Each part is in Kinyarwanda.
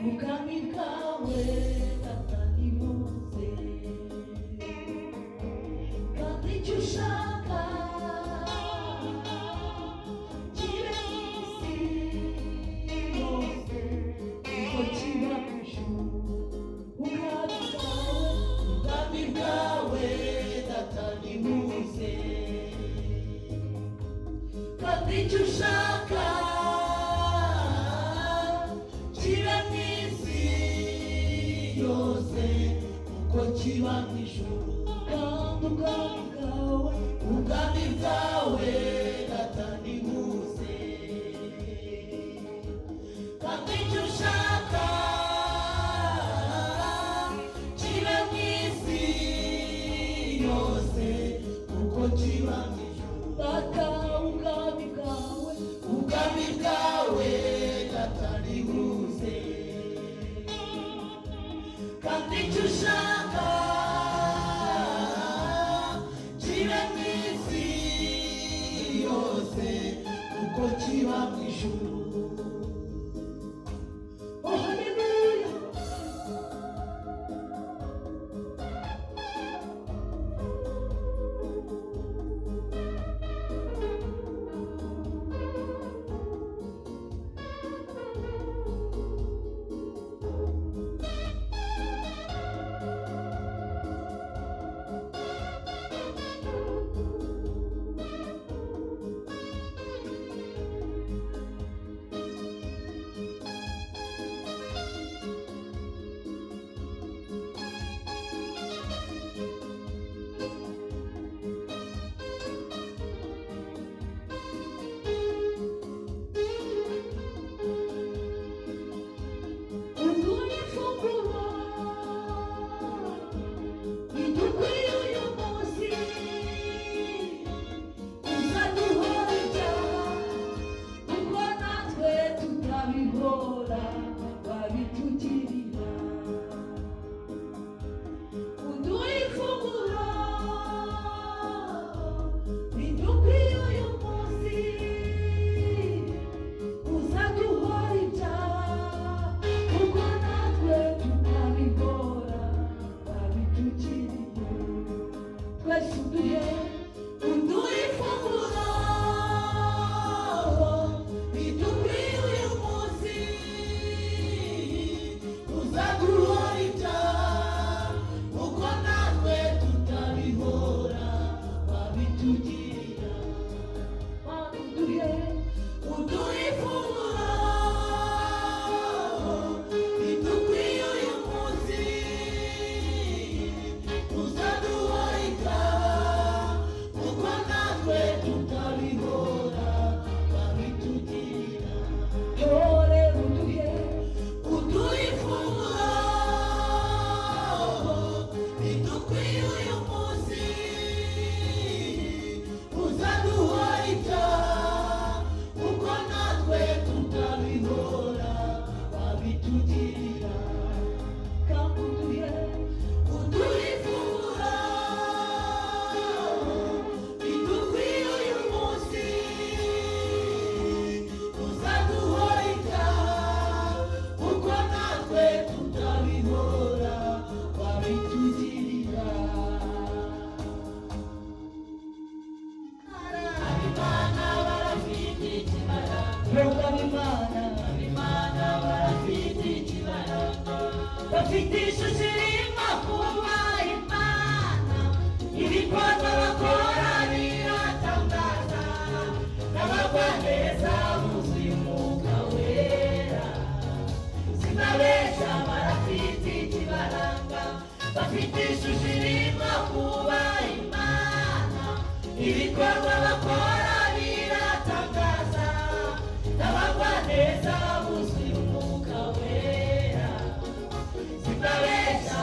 ubwami bwawe Satani muze kandi icyo ushaka kibe isi yose uko kiba ku ijuru ubwami bwawe Satani muze kandi icyo ushaka kibe mu isi yose uko kiba mu ijuru kandi ubwami bwawe Satani muze kandi icyo ushaka kibe mu isi yose uko kiba mu ijuru ubwami bwawe Satani muze kandi icyo ushaka kibe mu isi yose uko kiba mu ijuru. Oh haleluya. Bafite ishusho irimo kuba Imana, ibikorwa bakora biratangaza, n'abagwaneza buzuye umwuka wera, sinabeshya barafite ikibaranga. Bafite ishusho irimo kuba Imana, ibikorwa bakora biratangaza, n'abagwaneza buzuye umwuka wera, sinabeshya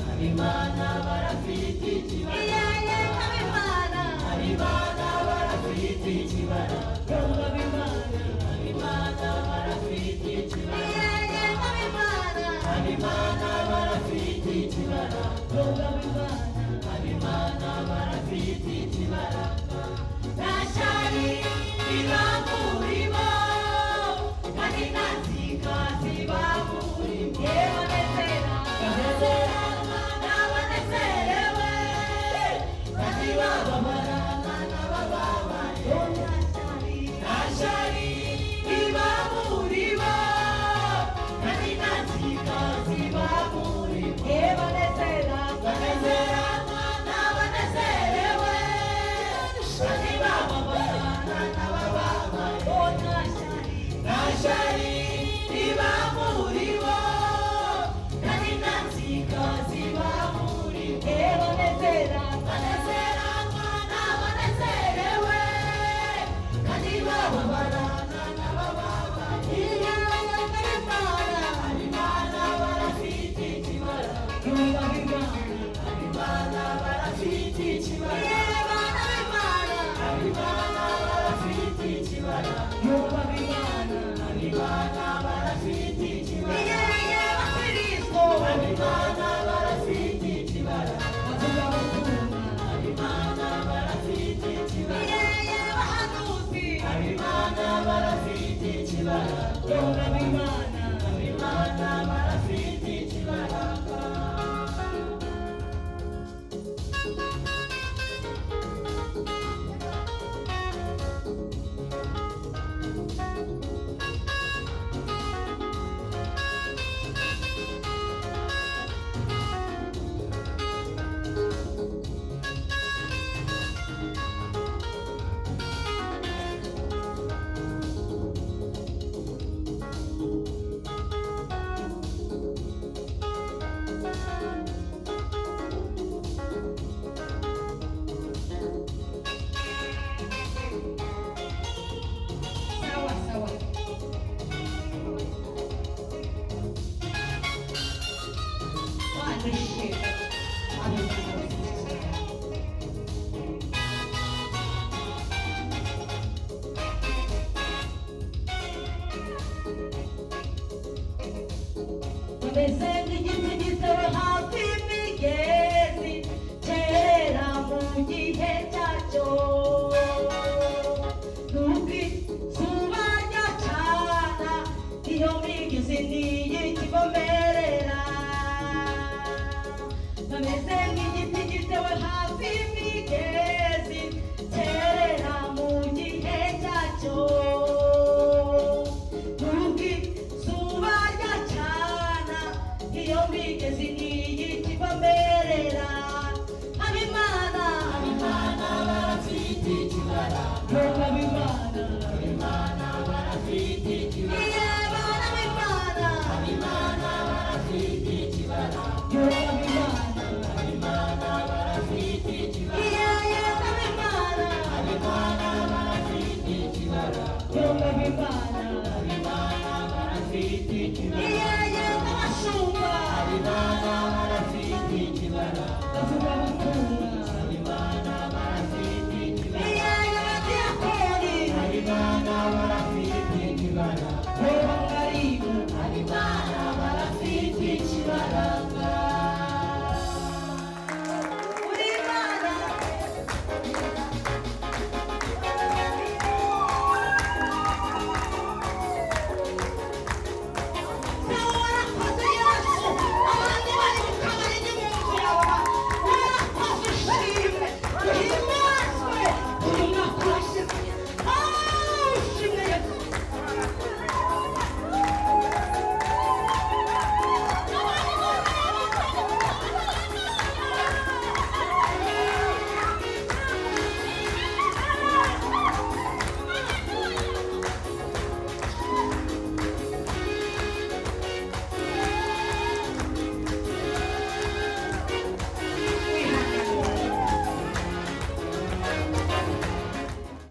Habimana barafite ikibara, Habimana barafite ikibara, Habimana barafite ikibara, Habimana barafite ikibara, Habimana barafite ikibara. Nashari ibamurimo kandi nazika zibamurimo yebanezera n'abanezerewe kandi bababarana n'abababaye. Nashari ibamurimo kandi nazika zibamurimo yebanezera n'abanezerewe kandi bababarana n'abababaye. Nashari ibamurimo kandi nazika zibamurimo banezeranwa n'abanezerewe kandi bababarana n'abababaye. Habimana barafite ikibara, Habimana barafite ikibara, Habimana barafite ikibara, Habimana barafite ikibara, Habimana barafite ikibara, Habimana barafite ikibara, Habimana barafite ikibara, Habimana barafite ikibara. Bameze nk'igiti gitewe hafi y'imigezi cyera mu gihe cyacyo, nubwo izuba ryacana iyo migezi niyo ikivomerera. Bameze nk'igiti gitewe hafi y'imigezi cyera mu gihe cyacyo, nubwo izuba ryacana iyo migezi niyo ikivomerera. Habimana barafite ikibara, Habimana barafite ikibara, Habimana barafite ikibara, Habimana barafite ikibara, Habimana barafite ikibara, Habimana barafite ikibara, Habimana barafite ikibara, Habimana barafite ikibara, Habimana barafite ikibara,